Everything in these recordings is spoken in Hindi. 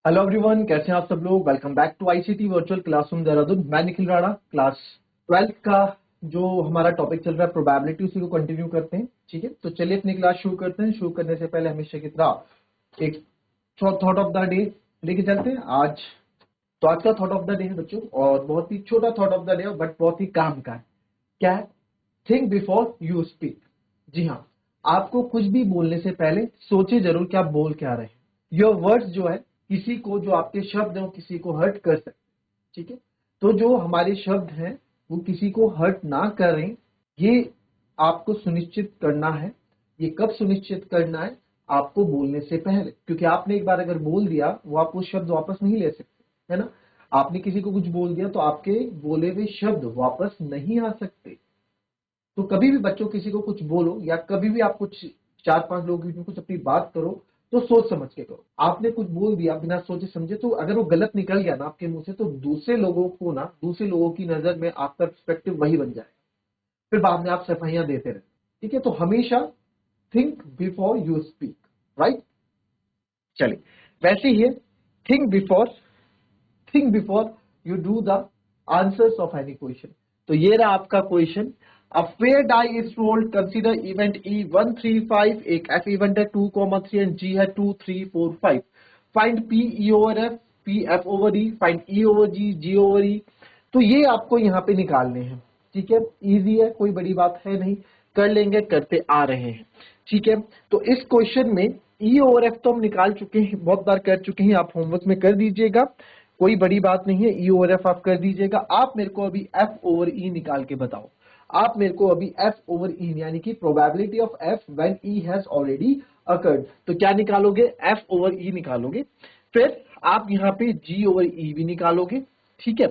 हेलो एवरीवन, कैसे हैं आप सब लोग। Welcome back to ICT virtual classroom Dehradun. मैं निखिल राणा। क्लास 12th का जो हमारा टॉपिक चल रहा है प्रोबेबिलिटी, उसी को कंटिन्यू करते हैं। ठीक है, तो चलिए अपनी क्लास शुरू करते हैं। शुरू करने से पहले हमेशा की तरह एक थॉट ऑफ द डे लेके चलते हैं। आज का थॉट ऑफ द डे है बच्चों, और बहुत ही छोटा थॉट ऑफ द डे है, बट बहुत ही काम का है। क्या है? Think before you speak. जी हाँ, आपको कुछ भी बोलने से पहले सोचे जरूर कि आप बोल क्या रहे हैं। योर वर्ड्स जो है, किसी को, जो आपके शब्द हैं, वो किसी को हर्ट कर सकते हैं। ठीक है, तो जो हमारे शब्द हैं वो किसी को हर्ट ना करें, ये आपको सुनिश्चित करना है। ये कब सुनिश्चित करना है? आपको बोलने से पहले, क्योंकि आपने एक बार अगर बोल दिया, वो आप वो शब्द वापस नहीं ले सकते, है ना। आपने किसी को कुछ बोल दिया तो आपके बोले हुए शब्द वापस नहीं आ सकते। तो कभी भी बच्चों किसी को कुछ बोलो, या कभी भी आप कुछ चार पांच लोगों के बीच में कुछ अपनी बात करो, तो सोच समझ के करो। आपने कुछ बोल दिया बिना सोचे समझे, तो अगर वो गलत निकल गया ना आपके मुंह से, तो दूसरे लोगों की नजर में आपका पर्सपेक्टिव वही बन जाएगा। फिर बाद में आप सफाइयां देते रहे। ठीक है, तो हमेशा think before you speak. Right. चलिए, वैसे ही है, think before think before you do the answers of any question. तो ये रहा आपका question. A fair die is rolled. Consider event E135. एक F event है 2, 3 and G है 2, 3, 4, 5. Find P E over F, P F over E. Find E over G, G over E. तो ये आपको यहाँ पे निकालने हैं। ठीक है, इजी है, कोई बड़ी बात है नहीं, कर लेंगे, करते आ रहे हैं। ठीक है, तो इस क्वेश्चन में E over F तो हम निकाल चुके हैं, बहुत बार कर चुके हैं। आप होमवर्क में कर दीजिएगा, कोई बड़ी बात नहीं है। E over F आप कर दीजिएगा। आप मेरे को अभी F over E निकाल के बताओ। आप मेरे को अभी F over E यानी कि probability of F when E has already occurred, तो क्या निकालोगे? F over E निकालोगे। फिर आप यहाँ पे G over E भी निकालोगे। ठीक है,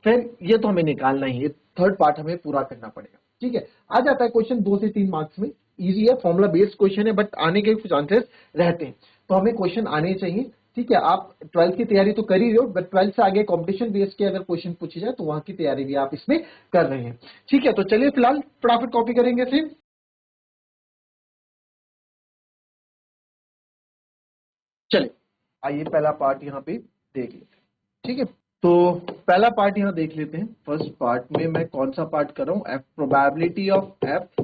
फिर ये तो हमें निकालना ही है, थर्ड पार्ट हमें पूरा करना पड़ेगा। ठीक है, आ जाता है क्वेश्चन 2 से 3 मार्क्स में। इजी है, फॉर्मूला बेस्ड क्वेश्चन है, बट आने के कुछ चांसेस रहते हैं, तो हमें क्वेश्चन आने चाहिए। ठीक है, आप 12th की तैयारी तो कर ही रहे हो, बट 12th से आगे कंपटीशन बेस के अगर क्वेश्चन पूछे जाए तो वहां की तैयारी भी आप इसमें कर रहे हैं। ठीक है, तो चलिए फिलहाल फटाफट कॉपी करेंगे फिर। चलिए, आइए पहला पार्ट यहाँ पे देख लेते हैं। ठीक है, तो पहला पार्ट यहाँ देख लेते हैं। फर्स्ट पार्ट में मैं कौन सा पार्ट कर रहा हूँ? F, probability of F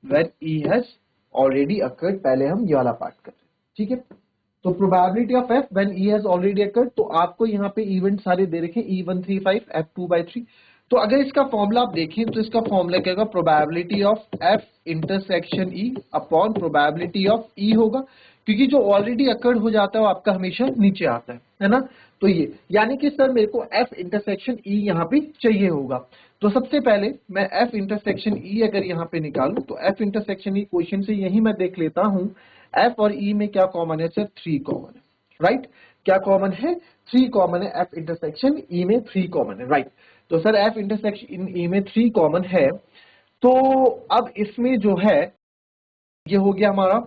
when E has already occurred. पहले हम ये वाला पार्ट कर रहे हैं। ठीक है, तो probability of F when E has already occurred, तो आपको यहाँ पे इवेंट सारे दे रखे, E135 F2/3। तो अगर इसका फॉर्मूला आप देखें तो इसका फॉर्मूला क्या होगा? Probability of F intersection E upon probability of E होगा, क्योंकि जो ऑलरेडी अकर्ड हो जाता है वो आपका हमेशा नीचे आता है ना। तो ये यानी कि सर मेरे को एफ इंटरसेक्शन ई यहाँ पे चाहिए होगा। तो सबसे पहले मैं एफ इंटरसेक्शन ई अगर यहाँ पे निकालूं, तो एफ इंटरसेक्शन ई क्वेश्चन से यही मैं देख लेता हूं। एफ और ई में क्या कॉमन है सर? 3 कॉमन है। राइट, क्या कॉमन है? 3 कॉमन है। एफ इंटरसेक्शन ई में 3 कॉमन है। राइट, तो सर एफ इंटरसेक्शन ई में 3 कॉमन है, तो अब इसमें जो है ये हो गया हमारा।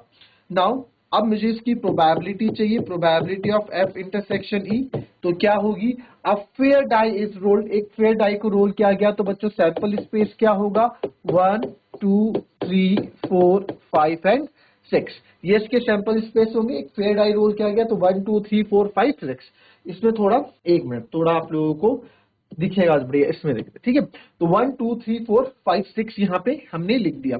नाउ अब मुझे इसकी प्रोबेबिलिटी चाहिए, प्रोबेबिलिटी ऑफ एफ इंटरसेक्शन ई। तो क्या होगी? अब फेयर डाई इज रोल्ड, एक फेयर डाई को रोल किया गया, तो बच्चों सैंपल स्पेस क्या होगा? 1 2 3 4 5 एंड 6। ये इसके सैंपल स्पेस होंगे। एक फेयर डाई रोल किया गया, तो 1 2 3 4 5 6। इसमें थोड़ा, एक मिनट, थोड़ा आप लोगों को दिखेगा बढ़िया, इसमें देखते। ठीक है, तो 1 2 3 4 5 6 यहाँ पे हमने लिख दिया।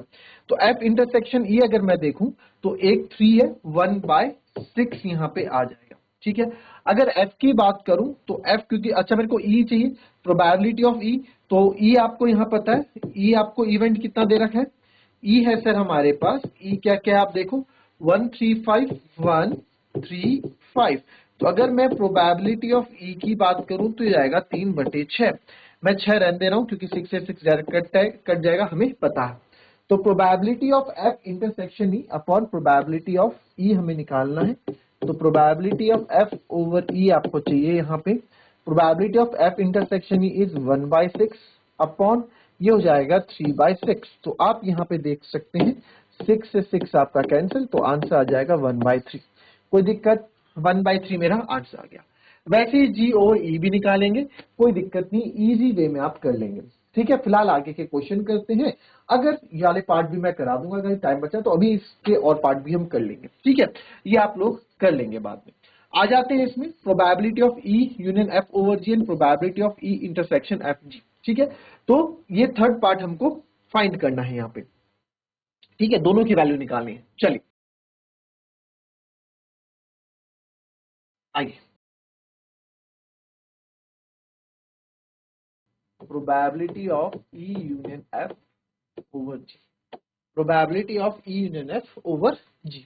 तो एफ इंटरसेक्शन ई अगर मैं देखूं, तो एक 3 है, 1/6 यहाँ पे आ जाएगा। ठीक है, अगर एफ की बात करूं तो एफ, क्योंकि अच्छा मेरे को ई चाहिए, प्रोबेबिलिटी ऑफ ई। तो ई आपको यहाँ पता है, ई आपको इवेंट कितना दे रखा है? ई है सर हमारे पास, ई क्या क्या आप देखो, 1 3 5 1 3 5। तो अगर मैं प्रोबेबिलिटी ऑफ ई की बात करूं तो ये आएगा 3/6। मैं 6 रहने दे रहा हूं, क्योंकि 6 से 6 डायरेक्ट कट जाएगा, हमें पता है। तो probability of F intersection E upon probability of E हमें निकालना है। तो probability of F over E आपको चाहिए यहाँ पे। Probability of F intersection E is 1/6 upon, ये हो जाएगा 3/6। तो आप यहाँ पे देख सकते हैं 6 से 6 आपका कैंसिल, तो आंसर आ जाएगा 1/3। कोई दिक्कत? 1/3 मेरा आंसर आ गया। वैसे ही जी और ई भी निकालेंगे, कोई दिक्कत नहीं, इजी वे में आप कर लेंगे। ठीक है, फिलहाल आगे के क्वेश्चन करते हैं। अगर ये वाले पार्ट भी मैं करा दूंगा, अगर टाइम बचा तो अभी इसके और पार्ट भी हम कर लेंगे। ठीक है, ये आप लोग कर लेंगे बाद में। आ जाते हैं इसमें probability of E union F over G and probability of E intersection F G. ठीक है, तो ये थर्ड पार्ट हमको फाइंड करना है यहाँ पे। ठीक है, दोनों की वैल्यू निकालनी है। चलिए आइए, probability of E union F over G, probability of E union F over G.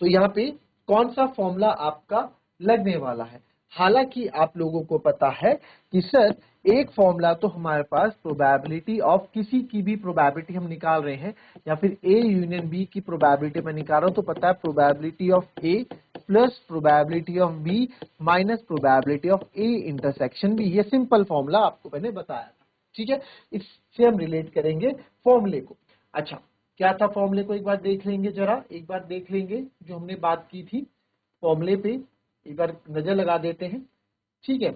तो यहाँ पे कौन सा फॉर्मूला आपका लगने वाला है? हालांकि आप लोगों को पता है कि सर एक फॉर्मूला तो हमारे पास प्रोबेबिलिटी ऑफ किसी की भी प्रोबेबिलिटी हम निकाल रहे हैं, या फिर ए यूनियन बी की प्रोबेबिलिटी मैं निकाल रहा हूं, तो पता है probability of A plus probability of B minus probability of A intersection B. ये सिंपल फॉर्मूला आपको मैंने बताया था। ठीक है, इससे हम रिलेट करेंगे फॉर्मूले को। अच्छा, क्या था फॉर्मूले को एक बार देख लेंगे, जरा एक बार देख लेंगे जो हमने बात की थी फॉर्मूले पे, एक बार नजर लगा देते हैं। ठीक है,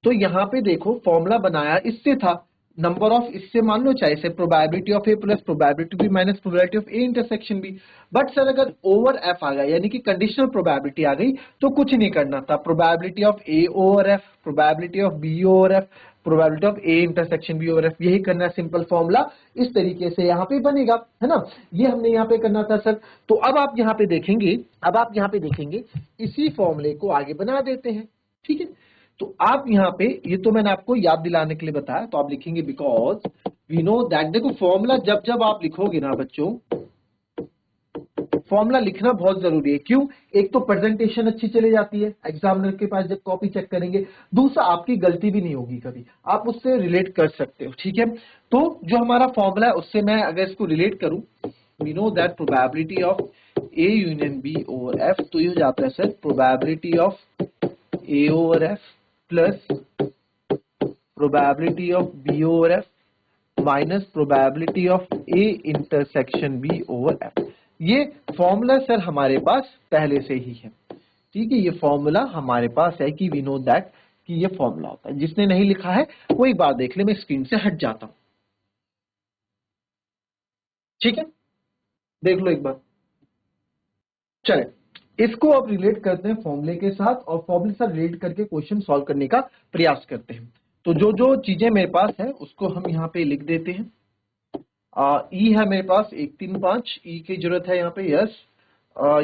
तो यहाँ पे देखो फॉर्मूला बनाया इससे था, नंबर ऑफ, इससे मान लो चाहे से probability of A plus probability B minus probability of A intersection B. But sir अगर ओवर एफ आ गया यानी कि कंडीशनल प्रोबेबिलिटी आ गई तो कुछ नहीं करना था, probability of A over F, probability of B over F, probability of A intersection B over F, यही करना है। सिंपल फॉर्मूला इस तरीके से यहाँ पे बनेगा, है ना, ये हमने यहाँ पे करना था सर। तो अब आप यहाँ पे देखेंगे, अब आप यहाँ पे देखेंगे इसी फॉर्मूले को आगे बना देते हैं। ठीक है, तो आप यहाँ पे, ये तो मैंने आपको याद दिलाने के लिए बताया, तो आप लिखेंगे बिकॉज वी नो दैट। देखो फॉर्मूला जब जब आप लिखोगे ना बच्चों, फॉर्मूला लिखना बहुत जरूरी है। क्यों? एक तो प्रेजेंटेशन अच्छी चली जाती है एग्जामिनर के पास जब कॉपी चेक करेंगे, दूसरा आपकी गलती भी नहीं होगी कभी, आप उससे रिलेट कर सकते हो। ठीक है, तो जो हमारा फॉर्मूला है उससे मैं अगर इसको रिलेट करूं, we know that probability of A union B over F, तो ये हो जाता है sir probability of A over F plus probability of B over F minus probability of A intersection B over F. ये फॉर्मूला सर हमारे पास पहले से ही है। ठीक है, ये फॉर्मूला हमारे पास है कि वी नो दैट कि ये फॉर्मूला होता है। जिसने नहीं लिखा है वो एक बार देख ले, मैं स्क्रीन से हट जाता हूं। ठीक है, देख लो एक बार। चले इसको अब रिलेट करते हैं फॉर्मूले के साथ, और फॉर्मूले से रिलेट करके क्वेश्चन सॉल्व करने का प्रयास करते हैं। तो जो जो चीजें मेरे पास है उसको हम यहाँ पे लिख देते हैं। ई है मेरे पास 135, ई की जरूरत है यहाँ पे, यस।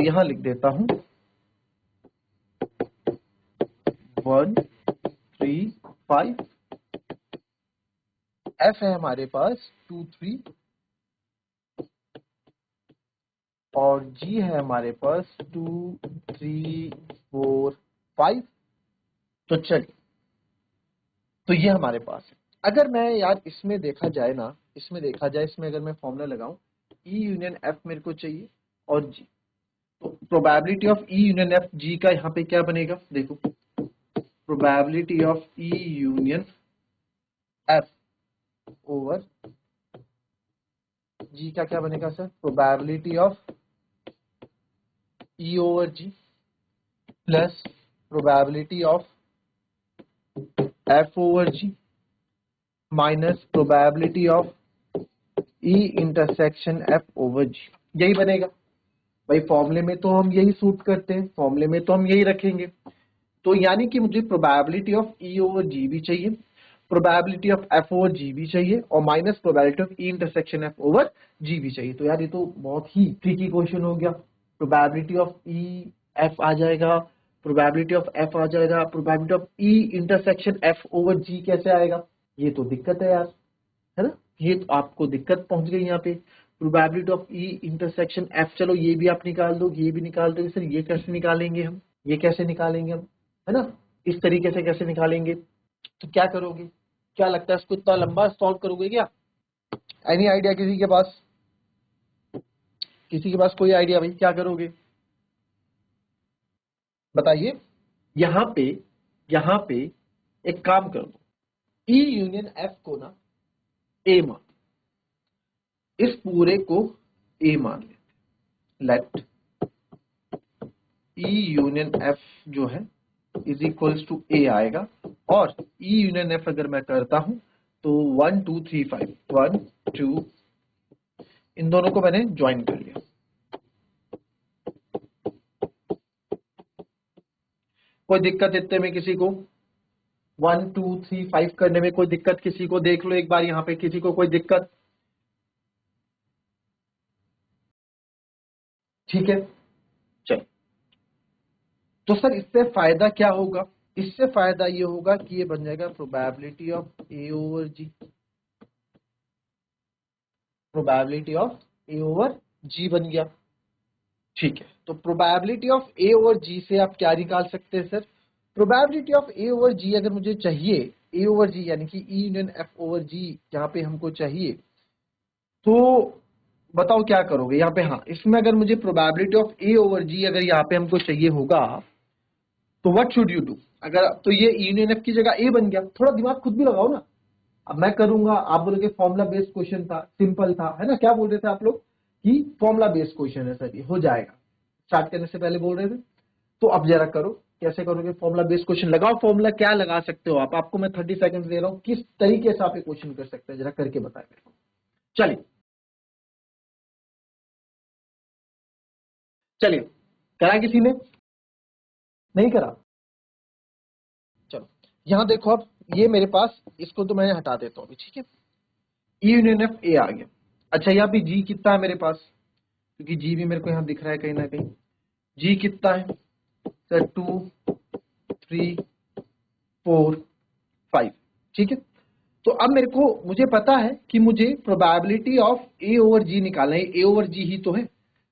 यहाँ लिख देता हूं 135, एफ है हमारे पास 23, और जी है हमारे पास 2 3 4 5। तो चलिए, तो ये हमारे पास है। अगर मैं यार इसमें देखा जाए ना, इसमें देखा जाए, इसमें अगर मैं फॉर्मूला लगाऊं, ई यूनियन एफ मेरे को चाहिए और जी, तो probability of E union F G का यहाँ पे क्या बनेगा, देखो probability of E union F over G का क्या बनेगा sir, probability of E over G plus probability of F over G minus probability of E intersection F over G, यही बनेगा। भाई फॉर्मूले में तो हम यही सूट करते हैं, फॉर्मूले में तो हम यही रखेंगे। तो यानी कि मुझे probability of E over G भी चाहिए, probability of F over G भी चाहिए, और minus probability of E intersection F over G भी चाहिए। तो यार ये तो बहुत ही ट्रिकी क्वेश्चन हो गया। प्रोबेबिलिटी ऑफ ई एफ आ जाएगा, प्रोबेबिलिटी ऑफ एफ आ जाएगा, probability of E intersection F over G कैसे आएगा? ये तो दिक्कत है यार, है ना, ये तो आपको दिक्कत पहुंच गई यहाँ पे। Probability of E intersection F, चलो ये भी आप निकाल दो, ये भी निकाल दो। सर ये कैसे निकालेंगे हम, ये कैसे निकालेंगे हम, है ना, इस तरीके से कैसे निकालेंगे? तो क्या करोगे, क्या लगता है इसको इतना लंबा सॉल्व करोगे क्या? एनी आइडिया किसी के पास? किसी के पास कोई आइडिया भाई, क्या करोगे बताइए। यहाँ पे, यहाँ पे एक काम कर दो, ई यूनियन एफ को ना ए मान, इस पूरे को ए मान ले, लेट ई यूनियन एफ जो है इज इक्वल्स टू ए आएगा, और ई यूनियन एफ अगर मैं करता हूं तो 1 2 3 5, 1 2, इन दोनों को मैंने ज्वाइन कर लिया। कोई दिक्कत इतने में किसी को? 1 2 3 5 करने में कोई दिक्कत किसी को? देख लो एक बार यहाँ पे, किसी को कोई दिक्कत? ठीक है, चलो। तो सर इससे फायदा क्या होगा? इससे फायदा ये होगा कि ये बन जाएगा probability of A over G, probability of A over G बन गया। ठीक है, तो probability of A over G से आप क्या निकाल सकते हैं sir? Probability of A over G अगर मुझे चाहिए, ए ओवर जी यानी कि E union F over G यहाँ पे हमको चाहिए, तो बताओ क्या करोगे यहाँ पे? हाँ, इसमें अगर मुझे probability of A over G अगर यहाँ पे हमको चाहिए होगा, तो व्हाट शुड यू डू? अगर तो ये ई यूनियन एफ की जगह ए बन गया। थोड़ा दिमाग खुद भी लगाओ ना। अब मैं करूंगा, आप बोलोगे फॉर्मुला बेस्ड क्वेश्चन था, सिंपल था, है ना? क्या बोल रहे थे आप लोग कि फॉर्मुला बेस्ड क्वेश्चन है सर, ये हो जाएगा, स्टार्ट करने से पहले बोल रहे थे। तो अब जरा करो, कैसे करोगे? फॉर्मुला बेस्ड क्वेश्चन लगाओ। फॉर्मुला क्या लगा सकते हो आप? आपको मैं 30 सेकंड दे रहा हूं, किस तरीके से आप ये क्वेश्चन कर सकते हैं, जरा करके बताएं मेरे को। चलिए चलिए, करा किसी ने? नहीं करा? चलो यहां देखो, अब ये मेरे पास, इसको तो मैं हटा देता हूं अभी, ठीक है। ई यूनियन एफ ए आ गया। अच्छा, यहाँ पे जी कितना है मेरे पास? क्योंकि जी भी मेरे को यहाँ दिख रहा है कहीं ना कहीं। जी कितना है सर? 2 3 4 5, ठीक है। तो अब मेरे को, मुझे पता है कि मुझे प्रोबेबिलिटी ऑफ ए ओवर जी निकालना है। ए ओवर जी ही तो है,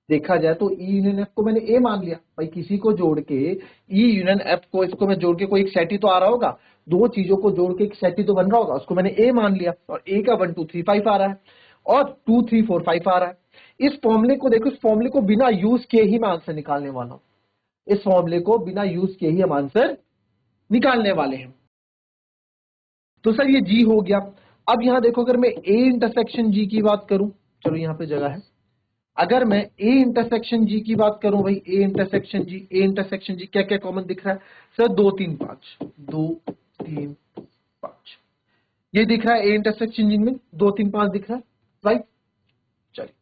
देखा जाए तो ई यूनियन एफ को मैंने ए मान लिया भाई। किसी को जोड़ के ई यूनियन एफ को, इसको मैं जोड़ के कोई एक सेट ही तो आ रहा होगा, दो चीजों को जोड़ के एक सेट ही तो बन रहा होगा, उसको मैंने ए मान लिया। और ए का 1 2 3 5 आ रहा है, और 2 3 4 5 आ रहा है। इस फॉर्मूले को देखो, इस फॉर्मूले को बिना यूज किए ही मैं आंसर निकालने वाला हूं। इस फॉर्मूले को बिना यूज किए ही हम आंसर निकालने वाले हैं। तो सर ये जी हो गया। अब यहां देखो, अगर मैं ए इंटरसेक्शन जी की बात करूं, चलो यहां पे जगह है। अगर मैं ए इंटरसेक्शन जी की बात करूं भाई, ए इंटरसेक्शन जी, ए इंटरसेक्शन जी क्या क्या कॉमन दिख रहा है सर? 2 3 5, 2 3 5 ये दिख रहा है। ए इंटरसेक्शन जी में 2 3 5 दिख रहा है, राइट। चलिए,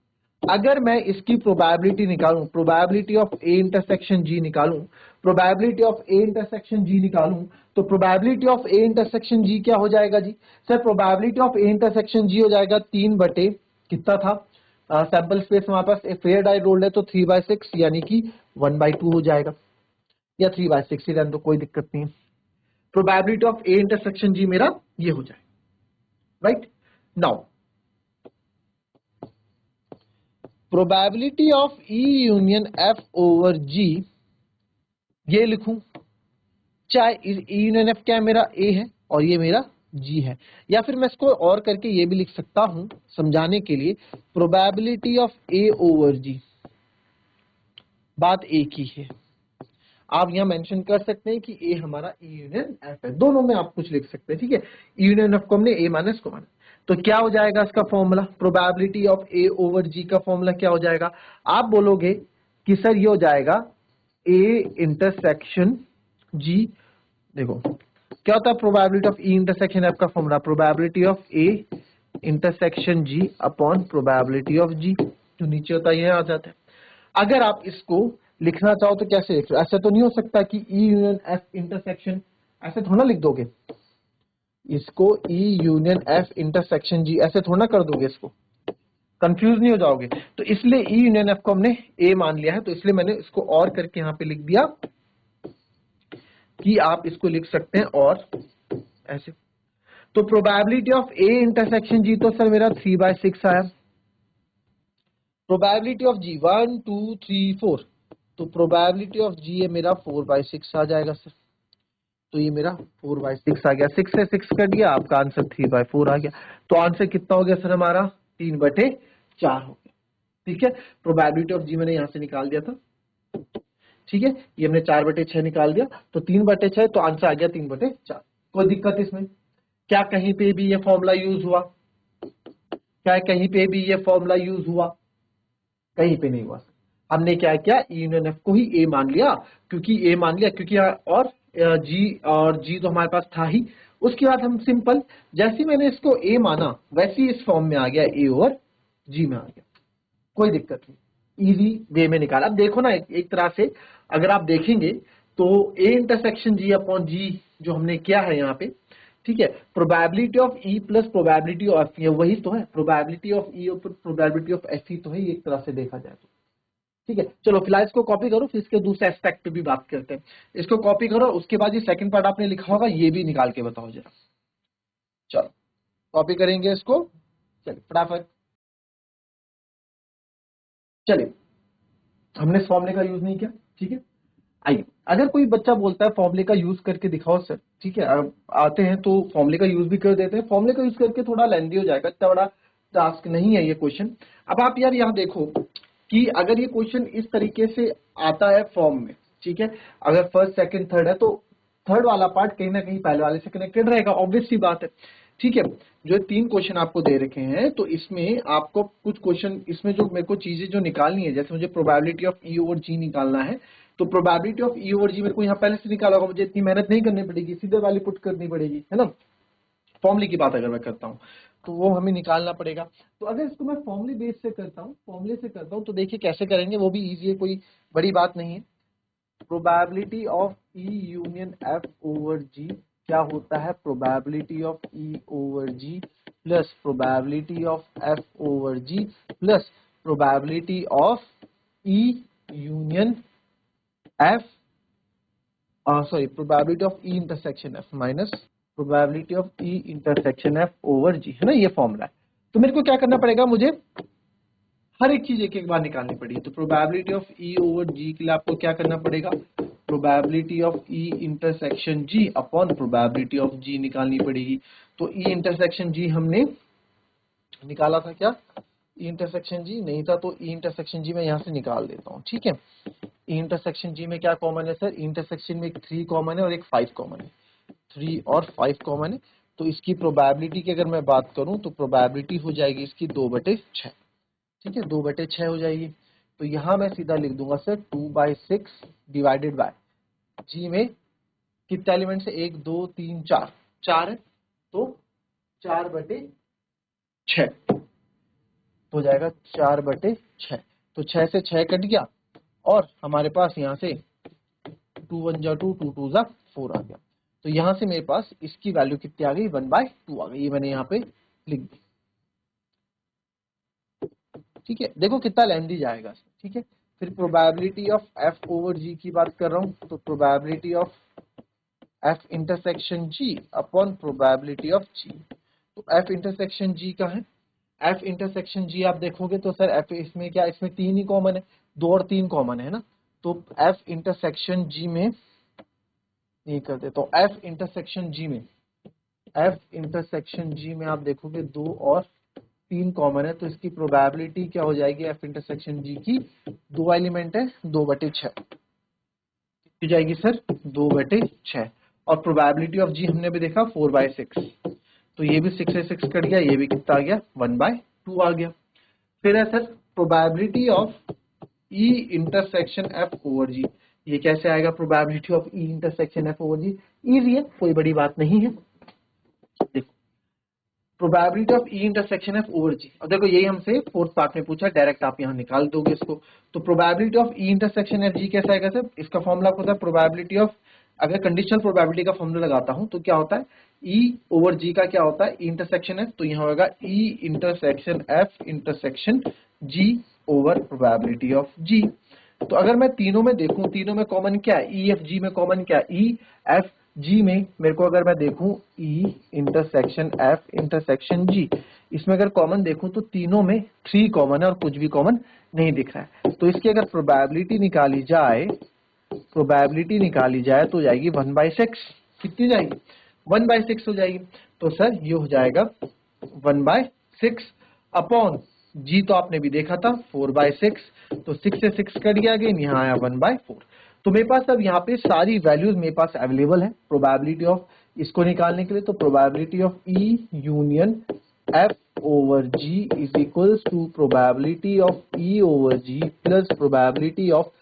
अगर मैं इसकी प्रोबेबिलिटी निकालूं, probability of A intersection G निकालूं, probability of A intersection G निकालूं, तो probability of A intersection G क्या हो जाएगा जी sir? Probability of A intersection G हो जाएगा 3 बटे, कितना था सैंपल स्पेस हमारे पास? ए फेयर डाई रोल्ड है तो 3/6 यानी कि 1/2 हो जाएगा, या 3/6 ही रहने दो, कोई दिक्कत नहीं है। Probability of A intersection G मेरा ये हो जाए, right. Now probability of E union F over G, ये लिखूं, चाहे ई यूनियन एफ क्या है मेरा? ए है, और ये मेरा जी है। या फिर मैं इसको और करके ये भी लिख सकता हूं समझाने के लिए, प्रोबेबिलिटी ऑफ ए ओवर जी, बात एक ही है। आप यहां मेंशन कर सकते हैं कि ए हमारा ई यूनियन एफ है, दोनों में आप कुछ लिख सकते हैं, ठीक है। ई यूनियन एफ को हमने ए माना, इसको माना, तो क्या हो जाएगा इसका formula? Probability of A over G का फॉर्मूला क्या हो जाएगा? आप बोलोगे कि सर ये हो जाएगा ए इंटरसेक्शन जी। देखो क्या होता है probability of E intersection F का formula? Probability of A intersection G upon probability of G, जो नीचे होता है ये आ जाता है। अगर आप इसको लिखना चाहो तो कैसे लिख रहे हो? ऐसे तो नहीं हो सकता कि ई यूनियन एफ इंटरसेक्शन, ऐसे थोड़ा लिख दोगे इसको, ई यूनियन एफ इंटरसेक्शन जी ऐसे थोड़ा कर दोगे, इसको कंफ्यूज नहीं हो जाओगे? तो इसलिए ई यूनियन एफ को हमने ए मान लिया है, तो इसलिए मैंने इसको और करके यहां पे लिख दिया कि आप इसको लिख सकते हैं और ऐसे। तो प्रोबेबिलिटी ऑफ ए इंटरसेक्शन जी तो सर मेरा 3/6 आया। प्रोबेबिलिटी ऑफ जी 1 2 3 4, तो प्रोबेबिलिटी ऑफ जी है मेरा 4/6 आ जाएगा सर। तो ये मेरा 4/6 आ गया, 6 से 6 कर दिया, आपका आंसर 3/4 आ गया। तो आंसर कितना हो गया सर हमारा? 3/4 हो गया, ठीक है। प्रोबेबिलिटी ऑफ जी मैंने यहां से निकाल दिया था, ठीक है। ये हमने 4/6 निकाल दिया, तो 3/6, तो आंसर आ गया 3/4। कोई दिक्कत इसमें? क्या कहीं पे भी ये फॉर्मूला यूज हुआ? क्या कहीं पे भी ये फॉर्मूला यूज हुआ? कहीं पे नहीं हुआ। हमने क्या किया, ई यूनियन एफ को ही ए मान लिया, क्योंकि ए मान लिया, क्योंकि और जी तो हमारे पास था ही। उसके बाद हम सिंपल, जैसे मैंने इसको ए माना वैसे ही इस फॉर्म में आ गया, ए और जी में आ गया, कोई दिक्कत नहीं, इजी वे में निकाला। अब देखो ना, एक तरह से अगर आप देखेंगे तो ए इंटरसेक्शन जी अपॉन जी जो हमने किया है यहाँ पे, ठीक है, probability of E plus probability of E, वही तो है, प्रोबेबिलिटी ऑफ ई और प्रोबेबिलिटी ऑफ एफ ई तो है, एक तरह से देखा जाए तो। ठीक है, चलो फिलहाल इसको कॉपी करो, फिर इसके दूसरे एस्पेक्ट पे भी बात करते हैं। इसको कॉपी करो, उसके बाद ये सेकंड पार्ट आपने लिखा होगा, ये भी निकाल के बताओ जरा। चलो कॉपी करेंगे इसको, चलिए फटाफट। चलिए, हमने इस फॉर्मूले का यूज नहीं किया, ठीक है। आइए, अगर कोई बच्चा बोलता है फॉर्मूले का यूज करके दिखाओ सर, ठीक है, अब आते हैं तो फॉर्मूले का यूज भी कर देते हैं। फॉर्मूले का यूज करके थोड़ा लेंदी हो जाएगा, इतना बड़ा टास्क नहीं है ये क्वेश्चन। अब आप यार यहाँ देखो कि अगर ये क्वेश्चन इस तरीके से आता है फॉर्म में, ठीक है, अगर फर्स्ट सेकंड थर्ड है तो थर्ड वाला पार्ट कहीं ना कहीं पहले वाले से कनेक्टेड रहेगा, ऑब्वियस सी बात है। ठीक है, जो 3 क्वेश्चन आपको दे रखे हैं, तो इसमें आपको कुछ क्वेश्चन, इसमें जो मेरे को चीजें जो निकालनी है, जैसे मुझे प्रोबेबिलिटी ऑफ ई ओवर जी निकालना है, तो प्रोबेबिलिटी ऑफ ई ओवर जी मेरे को यहाँ पहले से निकाला होगा, मुझे इतनी मेहनत नहीं करनी पड़ेगी, सीधे वाली पुट करनी पड़ेगी, है ना। फॉर्मूले की बात अगर मैं करता हूँ तो वो हमें निकालना पड़ेगा। तो अगर इसको मैं फॉर्मूले बेस से करता हूँ, फॉर्मूले से करता हूँ, तो देखिए कैसे करेंगे, वो भी इजी है, कोई बड़ी बात नहीं है। Probability of E union F over G क्या होता है, probability of E over G plus probability of F over G plus probability of E union F, sorry, probability of E intersection F minus probability of E intersection F over G, है ना, ये फॉर्मूला है। तो मेरे को क्या करना पड़ेगा, मुझे हर एक चीज एक एक बार निकालनी पड़ेगी। तो probability of E over G के लिए आपको क्या करना पड़ेगा, probability of E intersection G upon probability of G निकालनी पड़ेगी। तो ई इंटरसेक्शन जी हमने निकाला था क्या, ई इंटरसेक्शन जी नहीं था, तो ई इंटरसेक्शन जी मैं यहाँ से निकाल देता हूँ, ठीक है। ई इंटरसेक्शन जी में क्या कॉमन है सर, ई इंटरसेक्शन में एक 3 कॉमन है और एक 5 कॉमन है, 3 और 5 कॉमन है। तो इसकी प्रोबेबिलिटी की अगर मैं बात करूं तो प्रोबेबिलिटी हो जाएगी इसकी 2/6, ठीक है, 2/6 हो जाएगी। तो यहां मैं सीधा लिख दूंगा सर 2/6 डिवाइडेड बाय जी में कितने एलिमेंट्स है, 1 2 3 4, 4 है, तो 4/6 हो जाएगा, 4/6। तो 6 से 6 कट गया और हमारे पास यहाँ से 2 1 जा 2, 2 2 जा 4 आ गया। तो यहां से मेरे पास इसकी वैल्यू कितनी आ गई, 1/2 आ गई, ये मैंने यहाँ पे लिख दी। ठीक है, देखो कितना लेंदी जाएगा, ठीक है। फिर probability of F over G की बात कर रहा हूँ, तो probability of F intersection G upon probability of G. तो एफ इंटरसेक्शन जी का है, एफ इंटरसेक्शन जी आप देखोगे तो सर एफ इसमें क्या, इसमें 3 ही कॉमन है, 2 और 3 कॉमन है ना। तो एफ इंटरसेक्शन जी में नहीं करते, तो एफ इंटरसेक्शन जी में, एफ इंटरसेक्शन जी में आप देखोगे 2 और 3 कॉमन है, तो इसकी प्रोबेबिलिटी क्या हो जाएगी एफ इंटरसेक्शन जी की, 2 एलिमेंट है, 2/6 हो जाएगी सर, 2/6। और प्रोबेबिलिटी ऑफ जी हमने भी देखा 4/6, तो ये भी 6 से 6 कट गया, ये भी कितना आ गया, 1/2 आ गया। फिर है sir probability of E intersection F over G, ये कैसे आएगा probability of E intersection F over G, easy है, कोई बड़ी बात नहीं है। देखो probability of E intersection F over G, और देखो यही हमसे 4th पार्ट में पूछा, डायरेक्ट आप यहाँ निकाल दोगे इसको। तो probability of E intersection F जी कैसा आएगा सर, इसका फॉर्मूला होता है प्रोबेबिलिटी ऑफ, अगर कंडीशनल प्रोबेबिलिटी का फॉर्मूला लगाता हूं तो क्या होता है, ई ओवर जी का क्या होता है, ई इंटरसेक्शन एफ, तो यहाँ होगा E intersection F intersection G over probability of G. तो अगर मैं तीनों में देखूं, तीनों में कॉमन क्या है, ई एफ जी में कॉमन क्या है, ई एफ जी में मेरे को अगर मैं देखूं ई इंटरसेक्शन एफ इंटरसेक्शन जी, इसमें अगर कॉमन देखूं तो तीनों में 3 कॉमन है और कुछ भी कॉमन नहीं दिख रहा है। तो इसकी अगर प्रोबेबिलिटी निकाली जाए, प्रोबेबिलिटी निकाली जाए तो जाएगी 1/6, कितनी जाएगी, 1/6 हो जाएगी। तो सर ये हो जाएगा 1/6 अपॉन जी, तो आपने भी देखा था 4/6, तो 6 से 6 कट गया, अगेन यहाँ आया 1/4। तो मेरे पास अब यहाँ पे सारी वैल्यूज मेरे पास अवेलेबल है प्रोबेबिलिटी ऑफ इसको निकालने के लिए। तो probability of E union F over G is equals to probability of E over G plus probability of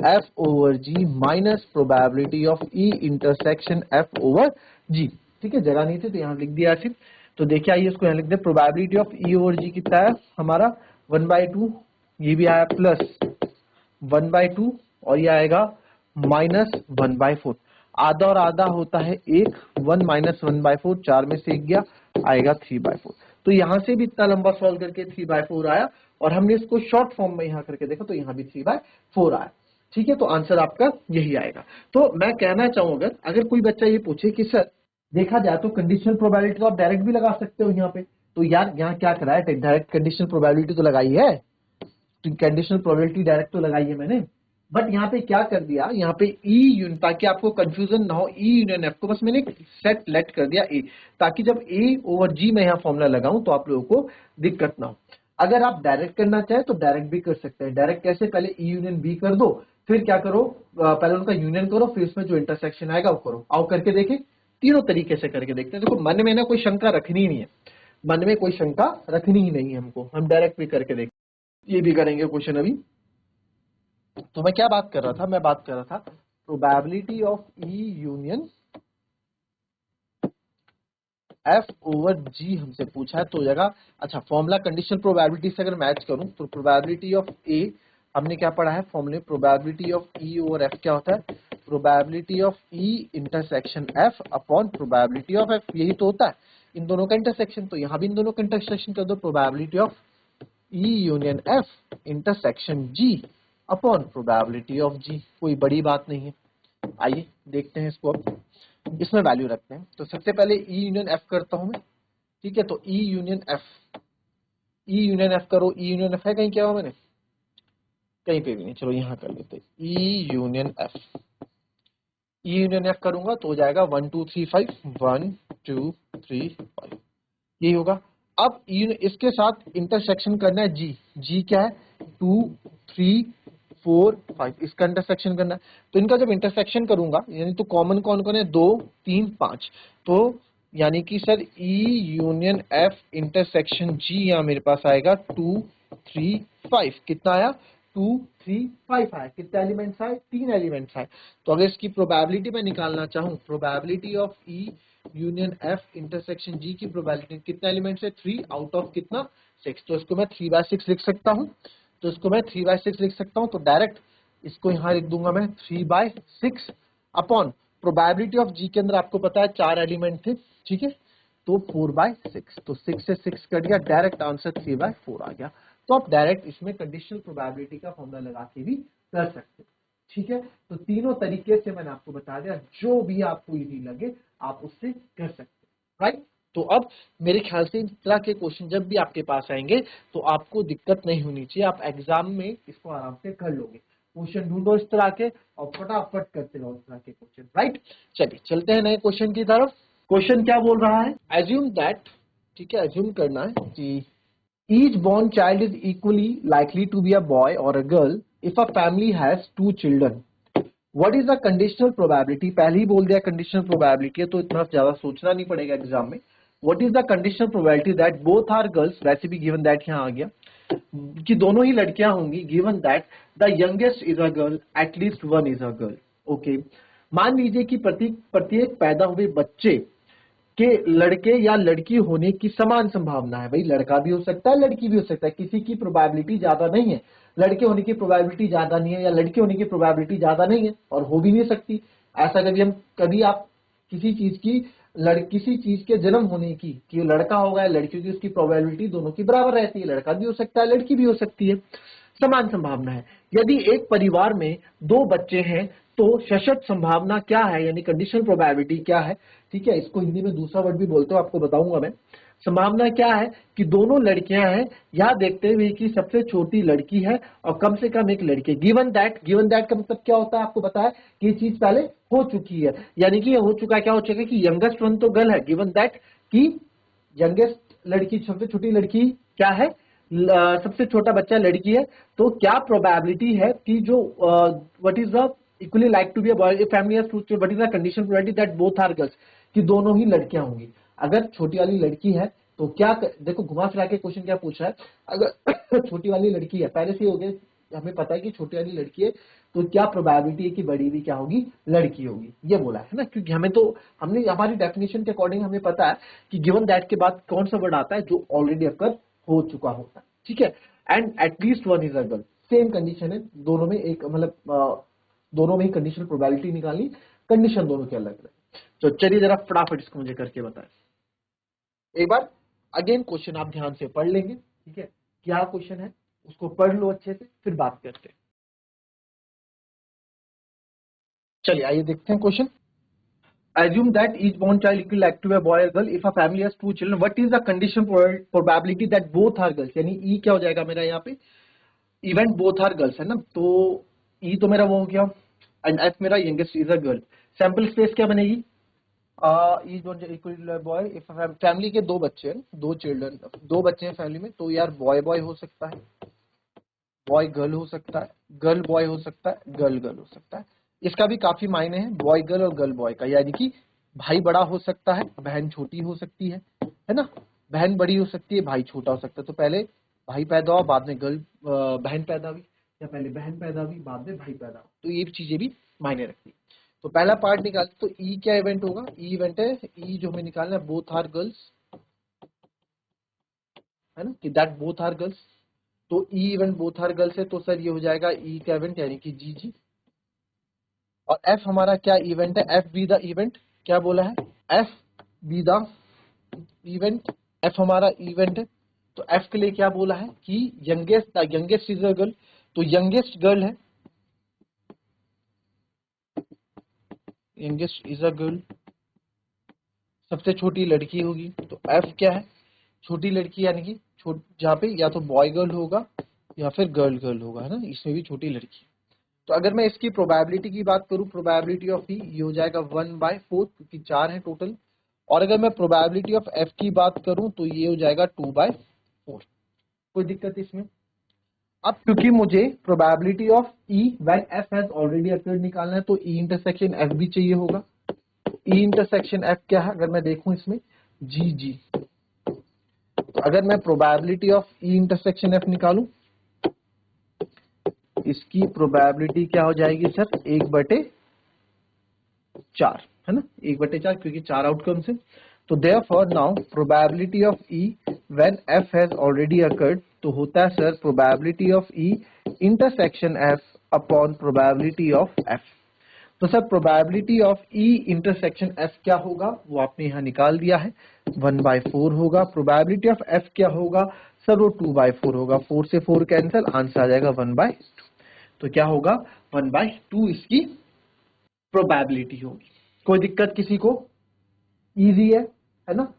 F over G minus probability of E intersection F over G. ठीक है, जगह नहीं थी तो यहाँ लिख दिया सिर्फ। तो देखिए आइए इसको यहाँ लिख दे, प्रोबेबिलिटी ऑफ ई ओवर जी कितना है हमारा 1/2, ये भी आया प्लस 1/2 और ये आएगा -1/4, आधा और आधा होता है 1, 1 - 1/4, 4 में से 1 गया, आएगा 3/4। तो यहां से भी इतना लंबा सॉल्व करके 3/4 आया, और हमने इसको शॉर्ट फॉर्म में यहां करके देखा तो यहां भी 3/4 आया। ठीक है, तो आंसर आपका यही आएगा। तो मैं कहना चाहूंगा, अगर कोई बच्चा ये पूछे कि सर देखा जाए तो कंडीशनल प्रोबेबिलिटी तो आप डायरेक्ट भी लगा सकते हो यहाँ पे, तो यार यहाँ क्या करा है, डायरेक्ट कंडीशनल प्रोबेबिलिटी तो लगाई है, तो कंडीशनल प्रोबेबिलिटी डायरेक्ट तो लगाई है मैंने, बट यहाँ पे क्या कर दिया, यहाँ पे ई यूनियन, ताकि आपको कंफ्यूजन ना हो, ई यूनियन एफ को बस मैंने सेट लेट कर दिया ए, ताकि जब ए ओवर जी में यहाँ फॉर्मूला लगाऊं तो आप लोगों को दिक्कत ना हो। अगर आप डायरेक्ट करना चाहे तो डायरेक्ट भी कर सकते हैं। डायरेक्ट कैसे, पहले ई यूनियन बी कर दो, फिर क्या करो, पहले उनका यूनियन करो, फिर उसमें जो इंटरसेक्शन आएगा वो करो। आओ करके देखें, तीनों तरीके से करके देखते हैं। देखो मन में ना कोई शंका रखनी ही नहीं है, मन में कोई शंका रखनी ही नहीं है हमको, हम डायरेक्ट भी करके देखते, ये भी करेंगे क्वेश्चन अभी। तो मैं क्या बात कर रहा था, मैं बात कर रहा था probability of E union F over G हमसे पूछा है, तो जगह अच्छा फॉर्मूला कंडीशनल प्रोबेबिलिटी से अगर मैच करूं तो प्रोबेबिलिटी ऑफ ए हमने क्या पढ़ा है, फॉर्मूले probability of E over F क्या होता है, probability of E intersection F upon probability of F, यही तो होता है इन दोनों का इंटरसेक्शन। तो यहां भी इन दोनों का इंटरसेक्शन कर दो, probability of E union F intersection G upon probability of G, कोई बड़ी बात नहीं है। आइए देखते हैं इसको, अब इसमें वैल्यू रखते हैं। तो सबसे पहले ई यूनियन एफ करता हूं मैं, ठीक है, तो ई यूनियन एफ, ई यूनियन एफ करो, ई यूनियन एफ है कहीं, क्या हुआ मैंने, कहीं पे भी नहीं, चलो यहां कर लेते हैं ई यूनियन एफ। ई यूनियन एफ करूंगा तो हो जाएगा 1 2 3 5, 1 2 3 5, यही होगा। अब इसके साथ इंटरसेक्शन करना है जी, जी क्या है 2 3 4 5, इसका इंटरसेक्शन करना है। तो इनका जब इंटरसेक्शन करूंगा, यानी तो कॉमन कौन कौन है, 2 3 5, तो यानी कि sir E union F intersection G यहाँ मेरे पास आएगा 2 3 5, कितना आया 2 3 5 आया, कितने एलिमेंट्स आए, 3 एलिमेंट्स आए। तो अगर इसकी प्रोबेबिलिटी मैं निकालना चाहूँ, probability of E union F intersection G की प्रोबेबिलिटी कितने एलिमेंट्स है, 3 आउट ऑफ कितना 6, तो इसको मैं 3/6 लिख सकता हूँ। तो इसको मैं 3/6 लिख सकता हूँ, तो डायरेक्ट इसको यहाँ लिख दूंगा मैं 3/6 अपॉन प्रोबेबिलिटी ऑफ जी के अंदर आपको पता है 4 एलिमेंट थे, ठीक है, तो 4/6, तो 6 से 6 कट गया, डायरेक्ट आंसर 3/4 आ गया। तो आप डायरेक्ट इसमें कंडीशनल प्रोबेबिलिटी का फॉर्मूला लगा के भी कर सकते हैं, ठीक है। तो तीनों तरीके से मैंने आपको बता दिया, जो भी आपको इजी लगे आप उससे कर सकते हैं, राइट। तो अब मेरे ख्याल से इस तरह के क्वेश्चन जब भी आपके पास आएंगे तो आपको दिक्कत नहीं होनी चाहिए, आप एग्जाम में इसको आराम से कर लोगे। क्वेश्चन ढूंढो इस तरह के और फटाफट करते रहो इस तरह के क्वेश्चन, राइट। चलिए चलते हैं नए क्वेश्चन की तरफ। क्वेश्चन क्या बोल रहा है, एज्यूम दैट, ठीक है, एज्यूम करना है कि each born child is equally likely to be a boy or a girl if a family has 2 children. What is the conditional probability, पहले ही बोल दिया conditional probability है तो इतना ज्यादा सोचना नहीं पड़ेगा एग्जाम में। What is the conditional probability that both are girls, वैसे भी given that यहाँ आ गया कि दोनों ही लड़कियां होंगी, given that the youngest is a girl, at least one is a girl. Okay, मान लीजिए कि प्रत्येक पैदा हुए बच्चे के लड़के या लड़की होने की समान संभावना है। भाई लड़का भी हो सकता है, लड़की भी हो सकता है, किसी की प्रोबेबिलिटी ज्यादा नहीं है, लड़के होने की प्रोबेबिलिटी ज्यादा नहीं है या लड़के होने की प्रोबेबिलिटी ज्यादा नहीं है, और हो भी नहीं सकती। ऐसा कभी आप किसी चीज की किसी चीज के जन्म होने की, कि लड़का होगा या लड़की की, उसकी प्रोबेबिलिटी दोनों की बराबर रहती है, लड़का भी हो सकता है लड़की भी हो सकती है, समान संभावना है। यदि एक परिवार में 2 बच्चे हैं तो सशर्त संभावना क्या है, यानी कंडीशनल प्रोबेबिलिटी क्या है, ठीक है, इसको हिंदी में दूसरा वर्ड भी बोलते हो, आपको बताऊंगा मैं। संभावना क्या है कि दोनों लड़कियां हैं, यह देखते हुए कि सबसे छोटी लड़की है और कम से कम एक लड़की। गिवन दैट का मतलब क्या होता है, आपको बताया कि ये चीज पहले हो चुकी है, यानी कि हो चुका है, क्या हो चुका है कि यंगेस्ट वन तो गर्ल है, गिवन दैट कि यंगेस्ट लड़की, सबसे छोटी लड़की क्या है, सबसे छोटा बच्चा लड़की है, तो क्या प्रोबेबिलिटी है कि जो what is the equally like to be a boy family has two children, what is the condition probability that both are girls, कि दोनों ही लड़कियां होंगी। अगर छोटी वाली लड़की है तो क्या देखो घुमा फिरा के क्वेश्चन क्या पूछा है, अगर छोटी वाली लड़की है, पहले से हो गया हमें पता है कि छोटी वाली लड़की है, तो क्या प्रोबेबिलिटी है कि बड़ी भी क्या होगी, लड़की होगी, ये बोला है ना, क्योंकि हमने हमारी डेफिनेशन के अकॉर्डिंग हमें पता है कि गिवन दैट के बाद कौन सा वर्ड आता है जो ऑलरेडी अकर हो चुका होता है, ठीक है। And at least one is a girl, same condition है दोनों में, एक मतलब दोनों में ही कंडीशनल प्रोबेबिलिटी निकालनी, कंडीशन दोनों के अलग अलग। तो चलिए जरा फटाफट इसको मुझे करके बताएं। एक बार अगेन क्वेश्चन आप ध्यान से पढ़ लेंगे, ठीक है, क्या क्वेश्चन है उसको पढ़ लो अच्छे से, फिर बात करते हैं। चलिए आइए देखते हैं question. Assume that each born child equal active a boy or girl. If a family has two children, what is the condition probability that both are girls? यानी E क्या हो जाएगा मेरा यहाँ पे, इवेंट बोथ आर गर्ल्स है ना, तो E तो मेरा वो हो गया, एंड F मेरा youngest is a girl. Sample space क्या बनेगी, each born equal boy. If family के दो बच्चे हैं, दो चिल्ड्रन, दो बच्चे हैं फैमिली में, तो यार बॉय बॉय हो सकता है, बॉय गर्ल हो सकता है, गर्ल बॉय हो सकता है, गर्ल गर्ल हो सकता है। इसका भी काफी मायने हैं बॉय गर्ल और गर्ल बॉय का, यानी कि भाई बड़ा हो सकता है, बहन छोटी हो सकती है ना, बहन बड़ी हो सकती है, भाई छोटा हो सकता है। तो पहले भाई पैदा हुआ, बाद में गर्ल बहन पैदा हुई, या पहले बहन पैदा हुई बाद में भाई पैदा हुआ, तो ये चीजें भी मायने रखती है। तो पहला पार्ट निकाल, तो ई क्या इवेंट होगा, ई इवेंट है, ई जो हमें निकालना है बोथ आर गर्ल्स, है ना, कि दैट बोथ आर गर्ल्स। तो E event both are girls है, तो सर ये हो जाएगा ई का इवेंट यानी कि जी जी। और एफ हमारा क्या इवेंट है, एफ बी द इवेंट, क्या बोला है, F be the event, F हमारा इवेंट है। तो एफ के लिए क्या बोला है कि यंगेस्ट इज अ गर्ल, तो यंगेस्ट गर्ल है, यंगेस्ट इज अ गर्ल, सबसे छोटी लड़की होगी। तो एफ क्या है, छोटी लड़की, यानी कि जहाँ पे या तो बॉय गर्ल होगा या फिर गर्ल गर्ल होगा, है ना, इसमें भी छोटी लड़की। तो अगर मैं इसकी प्रोबेबिलिटी की बात करूं, प्रोबेबिलिटी ऑफ ई ये हो जाएगा 1/4, क्योंकि 4 है टोटल। और अगर मैं प्रोबेबिलिटी ऑफ एफ की बात करूं तो ये हो जाएगा 2/4। कोई दिक्कत इसमें। अब क्योंकि मुझे probability of E when F has already occurred निकालना है, तो ई इंटरसेक्शन एफ भी चाहिए होगा। ई इंटरसेक्शन एफ क्या है, अगर मैं देखूं इसमें जी जी, तो अगर मैं probability of E intersection F निकालूं, इसकी प्रोबेबिलिटी क्या हो जाएगी सर, 1/4, है ना, 1/4, क्योंकि 4 आउटकम्स है। तो therefore now probability of E when F has already occurred, तो होता है sir probability of E intersection F upon probability of F. तो sir probability of E intersection F क्या होगा, वो आपने यहाँ निकाल दिया है, 1/4 होगा। प्रोबेबिलिटी ऑफ एफ क्या होगा सर, वो 2/4 होगा, 4 से 4 कैंसिल, आंसर आ जाएगा 1/2। तो क्या होगा, 1/2 इसकी प्रोबेबिलिटी होगी। कोई दिक्कत किसी को, इजी है ना,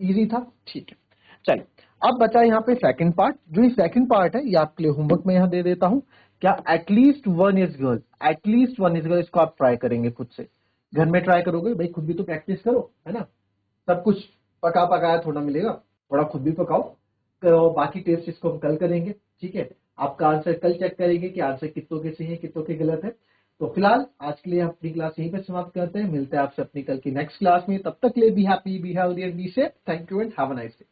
इजी था, ठीक है। चलिए अब बचा यहाँ पे सेकंड पार्ट, जो ये सेकंड पार्ट है ये आपके लिए होमवर्क में यहाँ दे देता हूँ। क्या at least one is girl, at least one is girl, इसको आप ट्राई करेंगे खुद से, घर में ट्राई करोगे भाई, खुद भी तो प्रैक्टिस करो, है ना, सब कुछ पका पकाया थोड़ा मिलेगा, थोड़ा खुद भी पकाओ। तो बाकी टेस्ट इसको हम कल करेंगे, ठीक है। आपका आंसर कल चेक करेंगे कि आंसर कितनों के सही है कितनों के गलत है। तो फिलहाल आज के लिए हम अपनी क्लास यहीं पे समाप्त करते हैं, मिलते हैं आपसे अपनी कल की नेक्स्ट क्लास में। तब तक के लिए be happy, be healthy and be safe. Thank you and have a nice day.